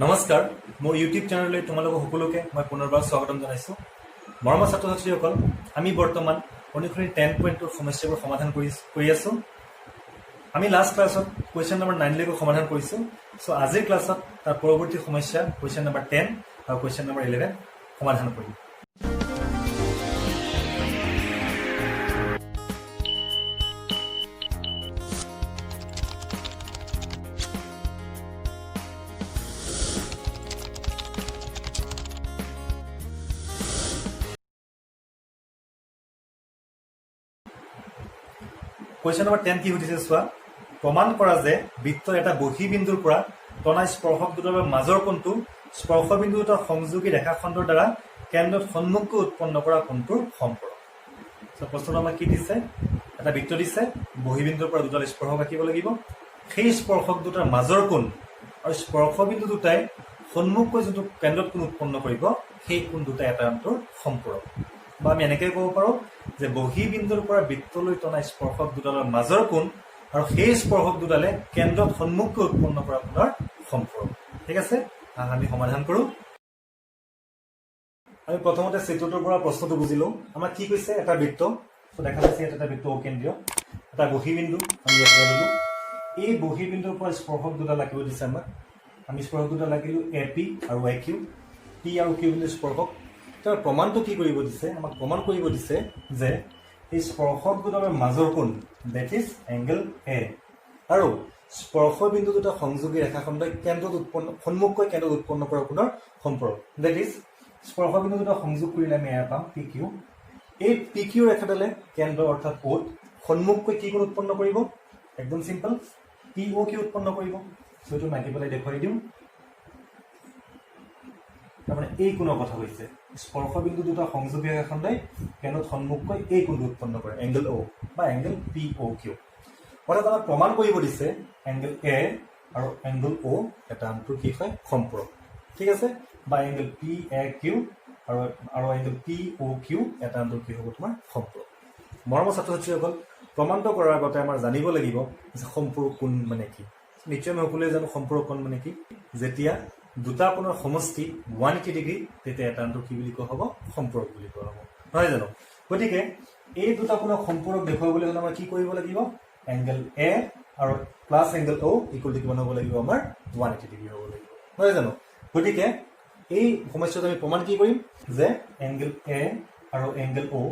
নমস্কাৰ, মোৰ ইউটিউব চেনেললৈ তোমালোকক সকলোকে মই পুনৰবাৰ স্বাগতম জনাইছোঁ। মৰমৰ ছাত্ৰ ছাত্ৰীসকল, আমি বৰ্তমান অনুশীলনী 10.2 সমস্যাবোৰ সমাধান কৰি আছোঁ। আমি লাষ্ট ক্লাছত কুৱেশ্যন নম্বৰ 9 লৈকে সমাধান কৰিছোঁ। চ' আজিৰ ক্লাছত তাৰ পৰৱৰ্তী সমস্যা কুৱেশ্যন নম্বৰ 10 আৰু কুৱেশ্যন নম্বৰ 11 সমাধান কৰিম। কুৱেশ্যন নম্বৰ 10 কি সুধিছে চোৱা। প্ৰমাণ কৰা যে বৃত্তৰ এটা বহিবিন্দুৰ পৰা টনা স্পৰ্শক দুটাৰ মাজৰ কোণটো স্পৰ্শবিন্দু দুটা সংযোগী ৰেখাখণ্ডৰ দ্বাৰা কেন্দ্ৰত সন্মুখকৈ উৎপন্ন কৰা কোণটোৰ সম্পৰ্ক। প্ৰশ্নটো আমাক কি দিছে? এটা বৃত্ত দিছে, বহিবিন্দুৰ পৰা দুটা স্পৰ্শক আঁকিব লাগিব। সেই স্পৰ্শক দুটাৰ মাজৰ কোণ আৰু স্পৰ্শবিন্দু দুটাই সন্মুখকৈ যোনটো কেন্দ্ৰত কোণ উৎপন্ন কৰিব, সেই কোণ দুটা এটা আনটোৰ সম্পৰ্ক। বা আমি এনেকৈ ক'ব পাৰোঁ যে বহিবিন্দুৰ পৰা বৃত্তলৈ টনা স্পৰ্শক দুডালৰ মাজৰ কোণ আৰু সেই স্পৰ্শক দুডালে কেন্দ্ৰত সন্মুখকৈ উৎপন্ন কৰা কোণৰ সম্পৰ্ক। ঠিক আছে, আমি সমাধান কৰোঁ। আমি প্ৰথমতে চিত্ৰটোৰ পৰা প্ৰশ্নটো বুজিলোঁ। আমাক কি কৈছে? এটা বৃত্ত দেখা পাইছে, ইয়াত এটা বৃত্ত অকেন্দ্ৰীয়, এটা বহিবিন্দু আমি ইয়াত ল'লোঁ। এই বহিবিন্দুৰ পৰা স্পৰ্শক দুডাল আঁকিব দিছে আমাক। আমি স্পৰ্শক দুডাল আঁকিলোঁ এ পি আৰু এ কিউ। পি আৰু কিউ বিন্দু স্পৰ্শক। তাৰ প্ৰমাণটো কি কৰিব দিছে? আমাক প্ৰমাণ কৰিব দিছে যে এই স্পৰ্শক দুটাৰ মাজৰ কোণ, ডেট ইজ এংগেল এ, আৰু স্পৰ্শ বিন্দু দুটা সংযোগী ৰেখাখণ্ডই সন্মুখকৈ কেন্দ্ৰত উৎপন্ন কৰা কোণৰ সম্পৰ্ক, ডেট ইজ স্পৰ্শ বিন্দু দুটা সংযোগ কৰিলে আমি এয়া পাম পি কিউ। এই পি কিউ ৰেখাডালে কেন্দ্ৰ অৰ্থাৎ অ'ত সন্মুখকৈ কি কোণ উৎপন্ন কৰিব? একদম চিম্পল, পি অ' কিউ উৎপন্ন কৰিব। সেইটো মাতি পেলাই দেখুৱাই দিওঁ। তাৰমানে এই কোণৰ কথা কৈছে, স্পৰ্শবিন্দু দুটা সংযোগী ৰেখাখণ্ডই কেন্দ্ৰত সন্মুখকৈ এই কোণটো উৎপন্ন কৰে, এংগেল অ' বা এংগেল পি অ' কিউ। অৰ্থাৎ আমাক প্ৰমাণ কৰিব দিছে এংগেল এ আৰু এংগেল অ' এটা আনটোৰ কি হয়? সম্পৰ্ক। ঠিক আছে, বা এংগেল পি এ কিউ আৰু এংগেল পি অ' কিউ এটা আনটোৰ কি হ'ব? তোমাৰ সম্পৰ্ক। মৰমৰ ছাত্ৰ ছাত্ৰীসকল, প্ৰমাণটো কৰাৰ আগতে আমাৰ জানিব লাগিব যে সম্পৰ্ক কোণ মানে কি। নিশ্চয় আমি সকলোৱে জানো সম্পৰ্ক কোণ মানে কি। যেতিয়া দুটা কোণৰ সমষ্টি 180 ডিগ্ৰী, তেতিয়া এটা আনটো কি বুলি কোৱা হ'ব? সম্পৰ্ক বুলি কোৱা হ'ব, নহয় জানো? গতিকে এই দুটা কোণৰ সম্পৰ্ক দেখুৱাবলৈ হ'লে আমাৰ কি কৰিব লাগিব? এংগেল এ আৰু plus angle O' equal to কিমান হ'ব লাগিব? আমাৰ 180 ডিগ্ৰী হ'ব লাগিব, নহয় জানো? গতিকে এই সমস্যাত আমি প্ৰমাণ কি কৰিম যে এংগেল এ আৰু এংগেল অ'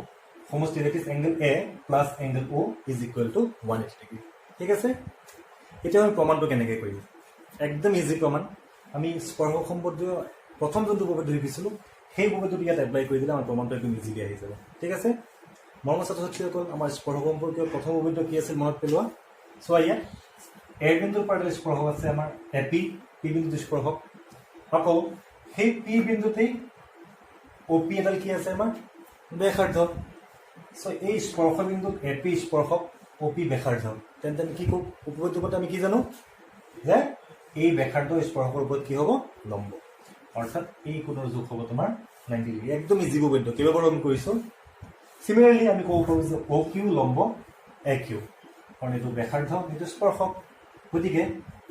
সমষ্টি, that is angle A plus angle O' is equal to 180 degree. ঠিক আছে, এতিয়া আমি প্ৰমাণটো কেনেকৈ কৰিম? একদম ইজি প্ৰমাণ। আমি স্পৰ্শ সম্বন্ধীয় প্ৰথম যোনটো উপপাদ্য শিকিছিলোঁ, সেই উপপাদ্যটো ইয়াত এপ্লাই কৰি দিলে আমাৰ প্ৰমাণটো একদম ইজিলি আহি যাব। ঠিক আছে, মৰমৰ ছাত্ৰ ছাত্ৰীসকল, আমাৰ স্পৰ্শ সম্পৰ্কীয় প্ৰথম উপপাদ্য কি আছিল মনত পেলোৱা। চোৱা, ইয়াত এ বিন্দুৰ পৰা এটা স্পৰ্শক আছে আমাৰ এ পি, পি বিন্দুটো স্পৰ্শক। আকৌ সেই পি বিন্দুতেই অ' পি এডাল কি আছে? আমাৰ ব্যাসাৰ্ধ। চ' এই স্পৰ্শ বিন্দুত এ পি স্পৰ্শক, অ' পি ব্যাসাৰ্ধ। তেন্তে আমি কি কওঁ? উপপাদ্যত আমি কি জানো যে এই ব্যাসাৰ্ধ স্পৰ্শকৰ ওপৰত কি হ'ব? লম্ব। অৰ্থাৎ এই কোণৰ জোখ হ'ব তোমাৰ 90 ডিগ্ৰী। একদম ইজি উপপাদ্য, কেইবাবাৰো আমি কৰিছোঁ। চিমিলাৰলি আমি ক'ব পাৰোঁ যে অ' কিউ লম্ব এ কিউ, কাৰণ এইটো ব্যাসাৰ্ধ, এইটো স্পৰ্শক। গতিকে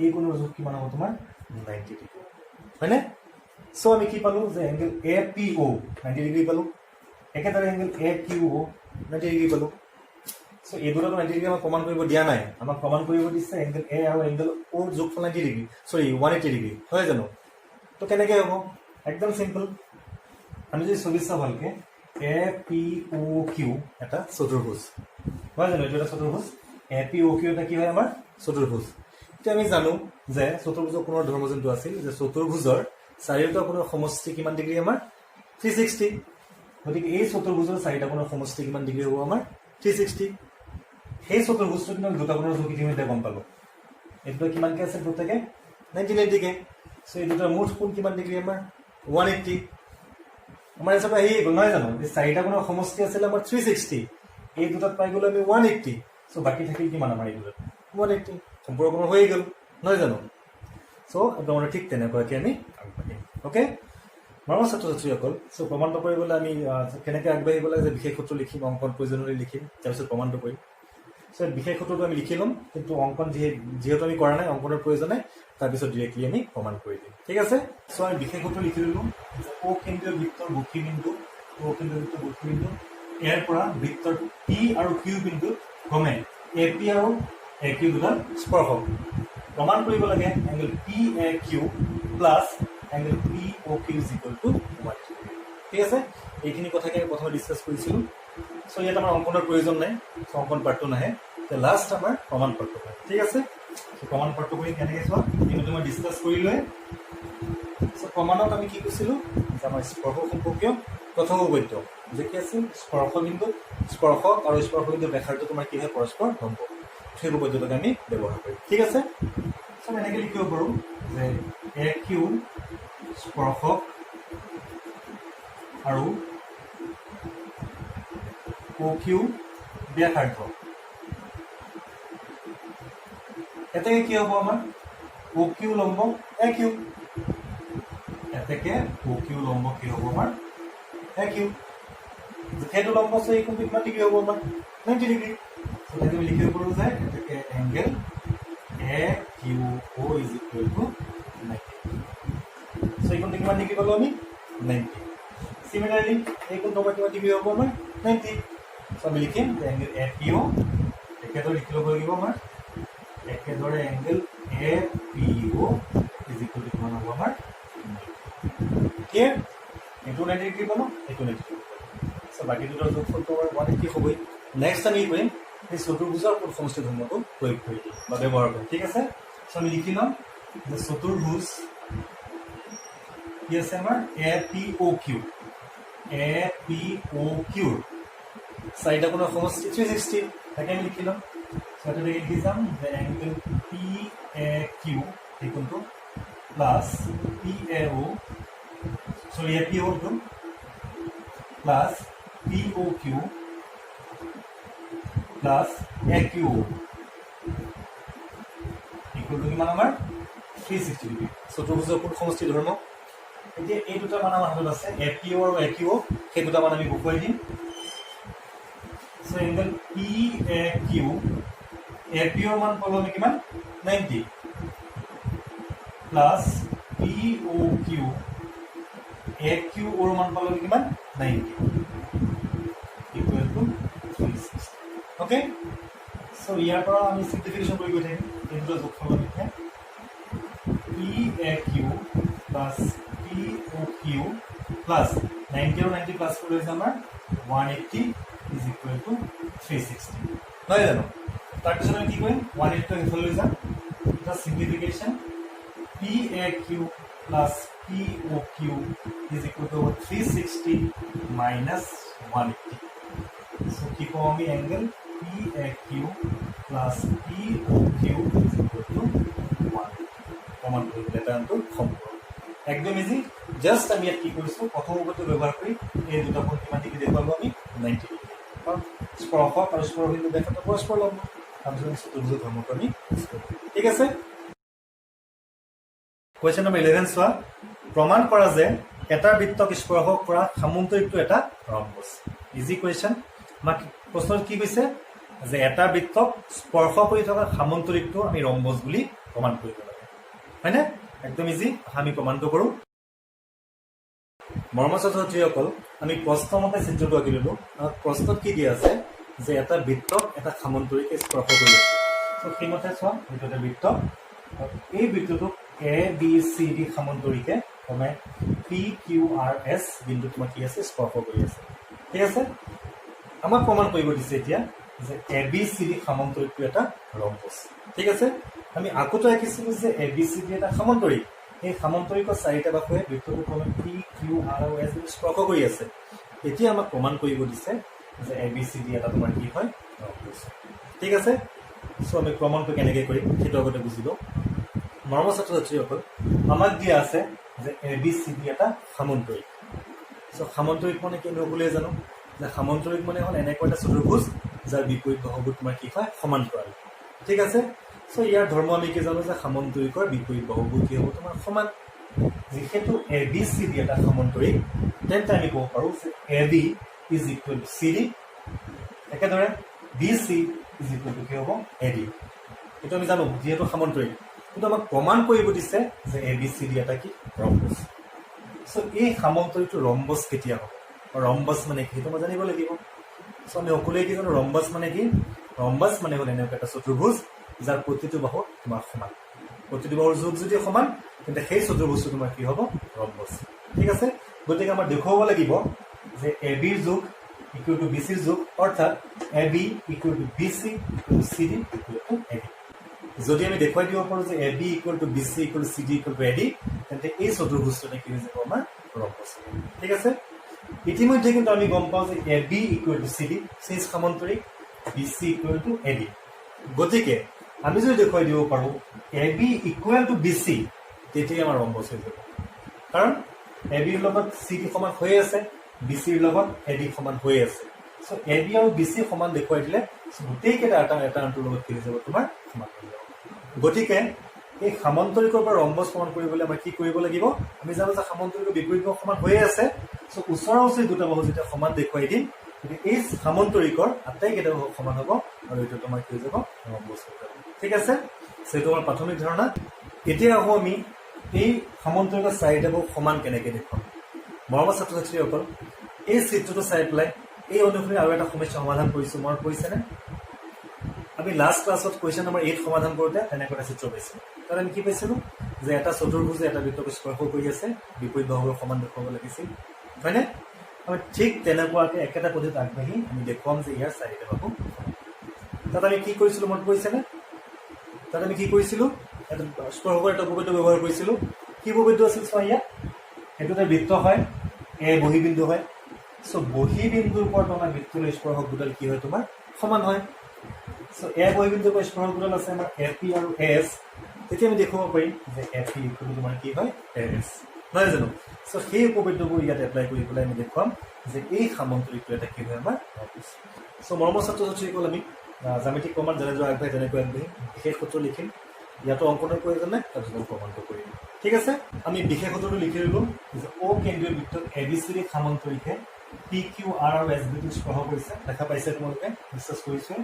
এই কোণৰ জোখ কিমান হ'ব? তোমাৰ 90 ডিগ্ৰী, হয়নে? চ' আমি কি পালোঁ যে angle A P O' 90 degree পালোঁ। একেদৰে angle A Q O' 90 degree পালোঁ। চ' এই দুটাটো 90 ডিগ্ৰী আমাক প্ৰমাণ কৰিব দিয়া নাই। আমাক প্ৰমাণ কৰিব দিছে এংগেল এ আৰু এংগেল অ'ৰ যোগফল 90 ডিগ্ৰী, 180 ডিগ্ৰী, হয় জানো? তো কেনেকৈ হ'ব? একদম চিম্পল। আমি যদি চলি চাওঁ ভালকৈ, এ পি অ' কিউ এটা চতুৰ্ভুজ, হয় জানো? এইটো এটা চতুৰ্ভুজ। এ পি অ' কিউ এটা কি হয়? আমাৰ চতুৰ্ভুজ। এতিয়া আমি জানো যে চতুৰ্ভুজৰ কোণৰ ধৰ্ম যোনটো আছিল, যে চতুৰ্ভুজৰ চাৰিওটা কোণৰ সমষ্টি কিমান ডিগ্ৰী? আমাৰ 360। গতিকে এই চতুৰ্ভুজৰ চাৰিটা কোণৰ সমষ্টি কিমান ডিগ্ৰী হ'ব? আমাৰ 360। সেই চতুৰ্ভুজটো কিন্তু দুটা কোণৰ জোখ ইতিমধ্যে গম পালোঁ। এই দুটা কিমানকৈ আছে? প্ৰত্যেকে 90 ডিগ্ৰীকে। চ' এই দুটাৰ মুঠ কোণ কিমান ডিগ্ৰী? আমাৰ 180। আমাৰ হিচাপে আহিয়ে গ'ল, নহয় জানো? এই চাৰিটা কোণৰ সমষ্টি আছিলে আমাৰ 360, এই দুটাত পাই গ'লো আমি 180। চ' বাকী থাকিল কিমান? আমাৰ এই দুটাত 180। সম্পৰ্ক হৈয়ে গ'ল, নহয় জানো? চ' একদম ঠিক তেনেকুৱাকৈ আমি আগবাঢ়িম। অ'কে, মৰমৰ ছাত্ৰ ছাত্ৰীসকল, চ' প্ৰমাণটো কৰিবলৈ আমি কেনেকৈ আগবাঢ়িব লাগে, যে বিশেষ সূত্ৰ লিখিম, অংকন প্ৰয়োজনীয় লিখিম, তাৰপিছত প্ৰমাণটো কৰিম। চ' বিশেষ সূত্ৰটো আমি লিখি ল'ম, কিন্তু অংকন যিহেতু আমি কৰা নাই, অংকনৰ প্ৰয়োজন নাই, তাৰপিছত ডিৰেক্টলি আমি প্ৰমাণ কৰি দিম ঠিক আছে সো আমি বিশেষত্ব লিখি দিলো ও কেন্দ্ৰীয় বৃত্তৰ বক্ৰী বিন্দু ইয়াৰ পৰা বৃত্তৰ পি আৰু কিউ বিন্দু ক্ৰমে এ পি আৰু এ কিউ দুডাল স্পৰ্শক প্ৰমাণ কৰিব লাগে angle P A Q plus angle P O Q is equal to 180 ঠিক আছে এইখিনি কথাকে প্ৰথমে ডিছকাছ কৰিছিলোঁ সো ইয়াত আমাৰ অংকনৰ প্ৰয়োজন নাই সো অংকন পাৰ্টটো নাহে লাষ্ট আমাৰ প্ৰমাণ পাৰ্টটো হয় ঠিক আছে সো প্ৰমাণ পাৰ্টটো কৰি কেনেকৈ চোৱা এইটো মই ডিছকাছ কৰিলোৱে সো প্ৰমাণত আমি কি কৈছিলোঁ যে আমাৰ স্পৰ্শ সম্পৰ্কীয় প্ৰথম বৈধ যে কি আছিল স্পৰ্শক আৰু স্পৰ্শবিন্দু ৰেখাটো তোমাৰ কি হয় পৰস্পৰ লম্ব সেই বৈধতাক আমি ব্যৱহাৰ কৰিম ঠিক আছে সো এনেকৈ লিখিব পাৰোঁ যে এ কিউ স্পৰ্শক আৰু অ কিউ ব্যাসাৰ্ধ এতেকে কি হ'ব আমাৰ অ কিউ লম্ব এ কিউ এতেকে অ কিউ লম্ব কি হ'ব আমাৰ এ কিউ যেহেতু লম্ব আছে এই কোণটো কিমান ডিগ্ৰী হ'ব আমাৰ 90 ডিগ্ৰী সো তাকে আমি লিখিব পাৰোঁ যে এতেকে angle A Q O is equal to 90 so এই কোণটো কিমান ডিগ্ৰী পালোঁ আমি 90 সিমিলাৰলি এই কোণটো কিমান ডিগ্ৰী হ'ব আমাৰ 90 সো আমি লিখিম যে এংগেল এ পি অ একেদৰে লিখি ল'ব লাগিব আমাৰ একেদৰে angle A P O is equal to কিমান হ'ব আমাৰ ক্লিয়াৰ এইটো 90 ডিগ্ৰী পালোঁ এইটো 90 ডিগ্ৰী সো বাকী দুটাৰ যোগফলটো আমাৰ 180 হ'বই নেক্সট আমি কৰিম এই চতুৰ্ভুজৰ সমষ্টি ধৰ্মটো প্ৰয়োগ কৰি দিম বা ব্যৱহাৰ কৰিম ঠিক আছে সো আমি লিখি ল'ম যে চতুৰ্ভুজ কি আছে আমাৰ এ পি অ কিউৰ চাৰিটা কোণৰ সমষ্টি 360 তাকে আমি লিখি ল'ম সো লিখি যাম যে এংগেল পি এ কিউ এই কোণটো plus P A O sorry A P অ'টো plus P O Q plus A Q equal to কিমান আমাৰ 360 ডিগ্ৰী চতুৰ্ভুজৰ কোণ সমষ্টি ধৰ্ম এতিয়া এই দুটা মান আমাৰ হাতত আছে এ পি অ আৰু এ কিউ সেই দুটা মান আমি বহুৱাই দিম so angle P A Q এ পি অৰ মান পালোঁ আমি কিমান 90 plus P O Q A Q অৰ মান পালোঁ আমি কিমান 90 ইকুৱেল টু 360 অ'কে সো ইয়াৰ পৰা আমি চিম্পলিফিকেশ্যন কৰি গৈ থাকিম এই দুটা যোগফল লিখে P A Q plus P O Q plus 90 আৰু 90 প্লাছ কৰি হৈছে আমাৰ 180 ইজ ইকুৱেল টু 360 নহয় জানো তাৰপিছত আমি কি কৰিম 180 সেইফালে লৈ যাম এটা simplification P A Q plus P O Q is equal to 360 minus 180 so কি পাওঁ আমি angle P A Q plus P O Q is equal to 1 প্ৰমাণ কৰিবলৈ এটা আনটো সম্পূৰ্ণ একদম ইজি জাষ্ট আমি ইয়াত কি কৰিছোঁ প্ৰথম উপৰটো ব্যৱহাৰ কৰি এই দুটা কোণ কিমান ডিগ্ৰী দেখুৱালোঁ আমি 90 ডিগ্ৰী কাৰণ স্পৰ্শক আৰু স্পৰ্শবিন্দু ৰেখাটো পৰস্পৰ লম্ব তাৰপিছত চতুৰ্ভুজ ধৰ্মটো আমি ঠিক আছে কুৱেশ্যন নম্বৰ 11 চোৱা প্ৰমাণ কৰা যে এটা বৃত্তক স্পৰ্শ কৰা সামন্তৰিকটো এটা ৰম্বস ইজি কুৱেশ্যন আমাক প্ৰশ্নত কি কৈছে যে এটা বৃত্তক স্পৰ্শ কৰি থকা সামন্তৰিকটো আমি ৰম্বস বুলি প্ৰমাণ কৰিব লাগে হয়নে একদম ইজি আমি প্ৰমাণটো কৰোঁ মৰমৰ ছাত্ৰ-ছাত্ৰীসকল আমি প্ৰশ্নমতে চিত্ৰটো আঁকি ল'লোঁ প্ৰশ্নত কি দিয়া আছে যে এটা বৃত্তক এটা সামন্তৰিকে স্পৰ্শ কৰি আছে সো সেইমতে চোৱা এইটো এটা বৃত্ত এই বৃত্তটোক এ বি চি ডি সামন্তৰিকে ক্ৰমে পি কিউ আৰ এছ বিন্দু তোমাৰ কি আছে স্পৰ্শ কৰি আছে ঠিক আছে আমাক প্ৰমাণ কৰিব দিছে এতিয়া যে এ বি চি ডি সামন্তৰিকটো এটা ৰম্বস ঠিক আছে আমি আগতে আঁকিছিলোঁ যে এ বি চি ডি এটা সামন্তৰিক এই সামন্তৰিকৰ চাৰিটা বাহুৱে বৃত্তটো ক্ৰমে পি কিউ আৰ আৰু এছ বিন্দু স্পৰ্শ কৰি আছে এতিয়া আমাক প্ৰমাণ কৰিব দিছে যে এ বি চি ডি এটা তোমাৰ কি হয় ৰম্বস ঠিক আছে সো আমি প্ৰমাণটো কেনেকৈ কৰিম সেইটো আগতে বুজি লওঁ মৰমৰ ছাত্ৰ-ছাত্ৰীসকল আমাক দিয়া আছে যে এ বি চি ডি এটা সামন্তৰিক সো সামন্তৰিক মানে কি নগ'লে জানো যে সামন্তৰিক মানে হ'ল এনেকুৱা এটা চতুৰ্ভুজ যাৰ বিপৰীত বাহুবোৰ তোমাৰ কি হয় সমান্তৰাল ঠিক আছে সো ইয়াৰ ধৰ্ম আমি কি জানো যে সামন্তৰিকৰ বিপৰীত বাহুবোৰ কি হ'ব তোমাৰ সমান যিহেতু এ বি চি ডি এটা সামন্তৰিক তেন্তে আমি ক'ব পাৰোঁ যে A B is equal to C D একেদৰে B C is equal to কি হ'ব এ ডি এইটো আমি জানো যিহেতু সামন্তৰিক কিন্তু কিন্তু আমাক প্ৰমাণ কৰিব দিছে যে ABCD এটা কি ৰম্বছ সো এই সামন্তৰিকটো ৰম্বছ কেতিয়া হ'ব ৰম্বছ মানে কি সেইটো মই জানিব লাগিব সো আমি সকলোৱে কি জানো ৰম্বছ মানে কি ৰম্বছ মানে হ'ল এনেকুৱা এটা চতুৰ্ভুজ যাৰ প্ৰতিটো বাহু তোমাৰ সমান প্ৰতিটো বাহুৰ যোগ যদি সমান তেন্তে সেই চতুৰ্ভুজটো তোমাৰ কি হ'ব ৰম্বছ ঠিক আছে গতিকে আমাৰ দেখুৱাব লাগিব যে AB ৰ যোগ ইকুৱেল টু BC ৰ যোগ অৰ্থাৎ AB equal to BC equal to CD equal to AD যদি আমি দেখুৱাই দিব পাৰোঁ যে AB equal to BC equal to CD equal to AD তেন্তে এই চতুৰ্ভুজটোতে কি হৈ যাব আমাৰ ৰম্বছ ঠিক আছে ইতিমধ্যে কিন্তু আমি গম পাওঁ যে AB ইকুৱেল টু CD সেই সামন্তৰিক BC ইকুৱেল টু AD গতিকে আমি যদি দেখুৱাই দিব পাৰোঁ AB ইকুৱেল টু BC তেতিয়া আমাৰ ৰম্বছ হৈ যাব কাৰণ AB ৰ লগত CD সমান হৈ আছে BC ৰ লগত AD সমান হৈ আছে সো AB আৰু BC সমান দেখুৱাই দিলে গোটেই কেইটা এটা আনটোৰ লগত কি হৈ যাব তোমাৰ সমান হৈ যাব গতিকে এই সামন্তৰিকৰ পৰা ৰম্বছ প্ৰমাণ কৰিবলৈ আমাৰ কি কৰিব লাগিব আমি জানো যে সামন্তৰিকৰ বিপৰীত বাহু সমান হৈ আছে সো ওচৰা ওচৰি দুটা বাহু যেতিয়া সমান দেখুৱাই দিম গতিকে এই সামন্তৰিকৰ আটাইকেইটা বাহু সমান হ'ব আৰু এইটো তোমাৰ কি হৈ যাব ৰম্বছ হৈ যাব ঠিক আছে সেইটো আমাৰ প্ৰাথমিক ধাৰণা এতিয়া আহোঁ আমি এই সামন্তৰিকৰ চাৰিটা বাহু সমান কেনেকৈ দেখুৱাম মৰমৰ ছাত্ৰ ছাত্ৰীসকল এই চিত্ৰটো চাই পেলাই এই অনুসৰি আৰু এটা সমস্যা সমাধান কৰিছোঁ মনত পৰিছেনে আমি লাষ্ট ক্লাছত কুৱেশ্যন নম্বৰ 8 সমাধান কৰোঁতে তেনেকুৱা এটা চিত্ৰ পাইছিলোঁ তাত আমি কি পাইছিলোঁ যে এটা চতুৰ্ভুজে এটা বৃত্তক স্পৰ্শ কৰি আছে বিপৰীত বাহুবোৰ সমান দেখুৱাব লাগিছিল হয়নে আমি ঠিক তেনেকুৱাকৈ একেটা পদ্ধতিত আগবাঢ়ি আমি দেখুৱাম যে ইয়াৰ চাৰিটা বাহু তাত আমি কি কৰিছিলোঁ মনত পৰিছেনে তাত আমি কি কৰিছিলোঁ এটা স্পৰ্শকৰ এটা উপবৃত্ত ব্যৱহাৰ কৰিছিলোঁ কি উপবৃত্ত আছিল চোৱা ইয়াত সেইটো এটা বৃত্ত হয় এ বহিবিন্দু হয় সো বহিবিন্দুৰ ওপৰত আমাৰ বৃত্তৰ স্পৰ্শক দুডাল কি হয় তোমাৰ সমান হয় সো এ বহিবিন্দুৰ পৰা স্পৰ্শক দুডাল আছে আমাৰ AP আৰু AS তেতিয়া আমি দেখুৱাব পাৰিম যে AP ইকুৱেল টু তোমাৰ কি হয় AS নহয় জানো সো সেই উপবৃত্তবোৰ ইয়াত এপ্লাই কৰি পেলাই আমি দেখুৱাম যে এই সামন্তৰিকটো এটা কি হয় আমাৰ সো মৰমৰ ছাত্ৰ ছাত্ৰীসকল আমি জ্যামিতিক প্ৰমাণ যেনেদৰে আগবাঢ়ি তেনেকৈ আগবাঢ়ি বিশেষ সূত্ৰ লিখিম ইয়াতো অংকনৰ প্ৰয়োজন নাই তাৰপিছত প্ৰমাণটো কৰিম ঠিক আছে আমি বিশেষ সূত্ৰটো লিখি ল'লোঁ যে O কেন্দ্ৰীয় বৃত্তত ABCD সামন্তৰিকে PQR আৰু SBটো স্পৰ্শ কৰিছে দেখা পাইছে তোমালোকে বিশ্বাস কৰিছোঁ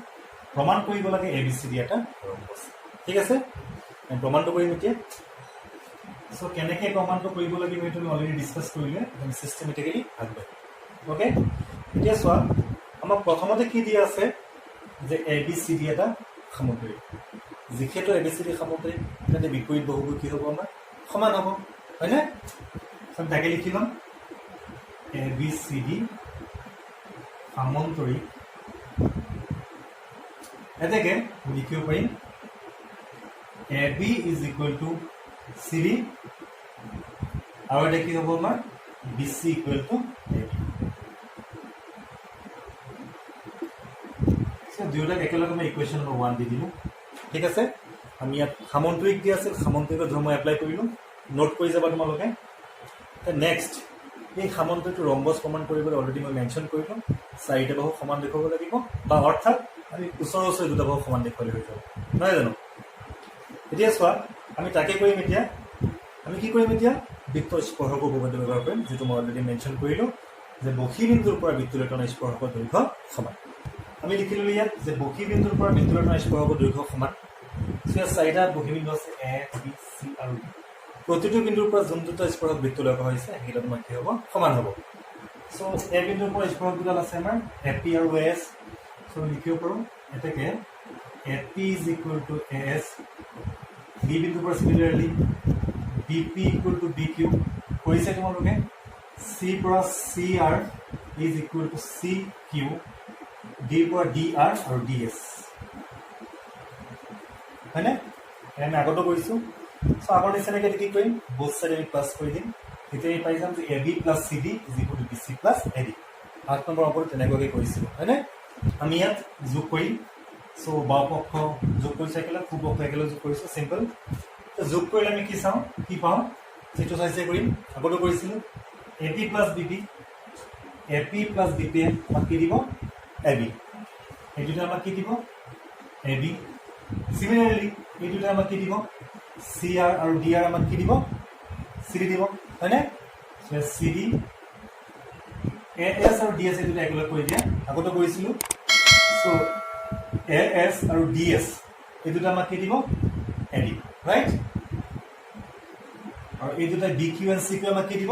প্ৰমাণ কৰিব লাগে ABCD এটা ৰম্বছ ঠিক আছে প্ৰমাণটো কৰিম এতিয়া সো কেনেকৈ প্ৰমাণটো কৰিব লাগিব সেইটো আমি অলৰেডি ডিছকাছ কৰিলে আমি চিষ্টেমেটিকেলি আগবাঢ়িম অ'কে এতিয়া চোৱা আমাক প্ৰথমতে কি দিয়া আছে যে ABCD এটা সামন্তৰিক যিহেতু ABCD সামন্তৰিক তেন্তে বিপৰীত বাহুবোৰ কি হ'ব আমাৰ সমান হ'ব হয়নে আমি তাকে লিখি ল'ম ABCD সামন্তৰিক এতেকে লিখিব পাৰিম AB is equal two CD আৰু এটা কি হ'ব আমাৰ BC ইকুৱেল টু AD দুয়োটাক একেলগে মই ইকুৱেশ্যন নম্বৰ 1 দি দিলোঁ ঠিক আছে আমি ইয়াত সামন্তৰিক দি আছিল সামন্তৰিকৰ ধৰ্ম এপ্লাই কৰিলোঁ নোট কৰি যাবা তোমালোকে নেক্সট এই সামন্তৰিকটো ৰম্বছ প্ৰমাণ কৰিবলৈ অলৰেডি মই মেনশ্যন কৰিলোঁ চাৰিটা বাহু সমান দেখুৱাব লাগিব বা অৰ্থাৎ আমি ওচৰে ওচৰে দুটা বাহু সমান দেখুৱালে হৈ যাব নহয় জানো এতিয়া চোৱা আমি তাকে কৰিম এতিয়া আমি কি কৰিম এতিয়া বৃত্তৰ স্পৰ্শক উপবৃত্ত ব্যৱহাৰ কৰিম যিটো মই অলৰেডি মেনশ্যন কৰিলোঁ যে বহিবিন্দুৰ পৰা বৃত্তলৈ টনা স্পৰ্শকৰ দৈৰ্ঘ্য সমান আমি লিখিলোঁ ইয়াত যে বহিবিন্দুৰ পৰা বৃত্তলৈ টনা স্পৰ্শকৰ দৈৰ্ঘ্য সমান ইয়াত চাৰিটা বহিবিন্দু আছে A B C আৰু D প্ৰতিটো বিন্দুৰ পৰা যোন দুটা স্পৰ্শক বৃত্তলৈ অহা হৈছে সেইকেইটা তোমাৰ কি হ'ব সমান হ'ব সো A বিন্দুৰ পৰা স্পৰ্শক দুডাল আছে আমাৰ AP আৰু AS সো লিখিব পাৰোঁ এতেকে AP is equal two AS B বিন্দুৰ পৰা similarly BP equal to BQ কৰিছে তোমালোকে C পৰা CR is equal two CQ D পৰা DR আৰু DS হয়নে আমি আগতো কৰিছোঁ সো আগৰ নিচিনাকৈ কি কৰিম বোথ চাইড আমি প্লাছ কৰি দিম তেতিয়া আমি পাই যাম যে AB plus CD is equal two BC plus AD 8 number অংকত তেনেকুৱাকৈ কৰিছিলোঁ হয়নে আমি ইয়াত যোগ কৰিম সো বাওঁ পক্ষ যোগ কৰিছোঁ একেলগে সোঁ পক্ষ একেলগে যোগ কৰিছোঁ চিম্পল যোগ কৰিলে আমি কি চাওঁ কি পাওঁ সেইটো চাইছে কৰিম আগতো কৰিছিলোঁ AP প্লাছ BP আমাক কি দিব AB এইটোতে আমাক কি দিব AB চিমিলাৰলি এইটোতে আমাক কি দিব CR আৰু DR আমাক কি দিব CD দিব হয়নে CD AS আৰু DS এইটোতে একেলগে কৰি দিয়া আগতো কৰিছিলোঁ সো AS আৰু DS এইটোতে আমাক কি দিব AD ৰাইট আৰু এই দুটা B Q and C Q আমাক কি দিব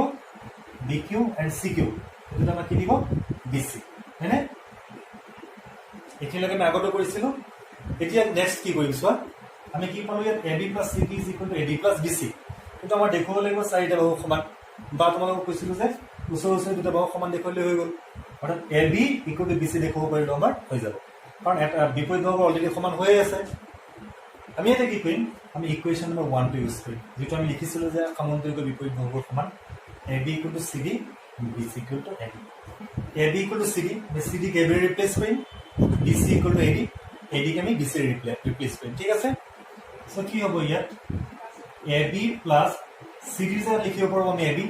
B Q and C Q এই দুটা আমাক কি দিব বি চি হয়নে এইখিনিলৈকে আমি আগতে কৰিছিলোঁ এতিয়া নেক্সট কি কৰিম চোৱা আমি কি পালোঁ ইয়াত A B plus C D is equal to A D plus B C কিন্তু আমাৰ দেখুৱাব লাগিব চাৰিটা বাহু সমান বা তোমালোকক কৈছিলোঁ যে ওচৰে ওচৰে দুটা বাহু সমান দেখুৱালে হৈ গ'ল অৰ্থাৎ A B equal to B C দেখুৱাব পাৰিলেও আমাৰ হৈ যাব কাৰণ এটা বিপৰীত বাহু অলৰেডি সমান হৈয়ে আছে আমি এতিয়া কি কৰিম আমি ইকুৱেশ্যন নম্বৰ 1 টো ইউজ কৰিম যিটো আমি লিখিছিলোঁ যে সমান্তৰিক বিপৰীত বাহুবোৰ সমান A B equal to C D B C equal to A D A B equal to C D আমি চি ডিক এ বি ৰিপ্লেচ কৰিম B C equal to A ডিক আমি বি চি ৰিপ্লেচ কৰিম ঠিক আছে চ' কি হ'ব ইয়াত এ বি প্লাছ চি ডিৰ জেগাত লিখিব পাৰোঁ আমি এ বি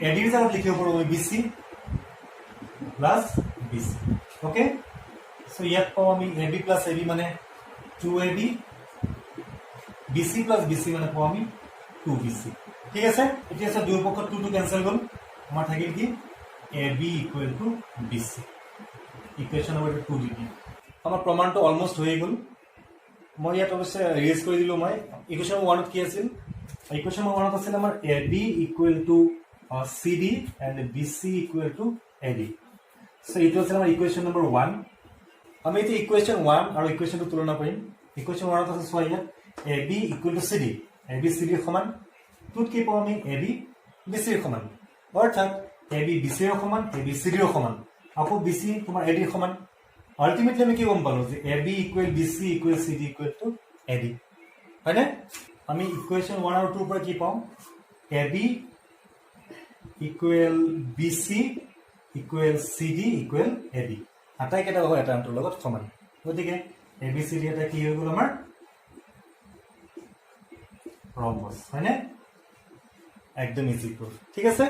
এ ডিৰ জেগাত লিখিব পাৰোঁ আমি B C plus B C okay so' ইয়াত পাওঁ আমি A B plus A B মানে 2ab B C plus B C মানে পাওঁ আমি 2bc ঠিক আছে এতিয়া চোৱা দুয়ো পক্ষত 2 কেঞ্চেল গ'ল আমাৰ থাকিল কি A B equal to B C equation number 2 দি দিম আমাৰ প্ৰমাণটো অলমষ্ট হৈয়ে গ'ল মই ইয়াত অৱশ্যে ৰেজ কৰি দিলোঁ মই ইকুৱেশ্যন নম্বৰ 1 ত কি আছিল ইকুৱেশ্যন নম্বৰ 1 ত আছিল আমাৰ A B equal to C D and B C equal to A D so' এইটো আছিল আমাৰ ইকুৱেশ্যন নম্বৰ 1 আমি এতিয়া ইকুৱেশ্যন 1 আৰু ইকুৱেশ্যনটো তুলনা কৰিম ইকুৱেশ্যন 1 ত আছে চোৱা ইয়াত A B equal to C D A B C ডিৰ সমান টুত কি পাওঁ আমি এ বি বি চিৰ সমান অৰ্থাৎ এ বি বি চিৰ সমান এ বি চি ডিৰ সমান আকৌ বি চি তোমাৰ এ ডিৰ সমান আল্টিমেটলি আমি কি গম পালোঁ যে A B equal B C equal C D equal to A D হয়নে আমি ইকুৱেশ্যন 1 আৰু 2 ৰ পৰা কি পাওঁ A B equal B C equal C D equal A D আটাইকেইটা বাহু এটা আনটোৰ লগত সমান গতিকে এ বি চি ডি এটা কি হৈ গ'ল আমাৰ ৰম্বছ হয়নে একদম ইজি প্ৰুফ ঠিক আছে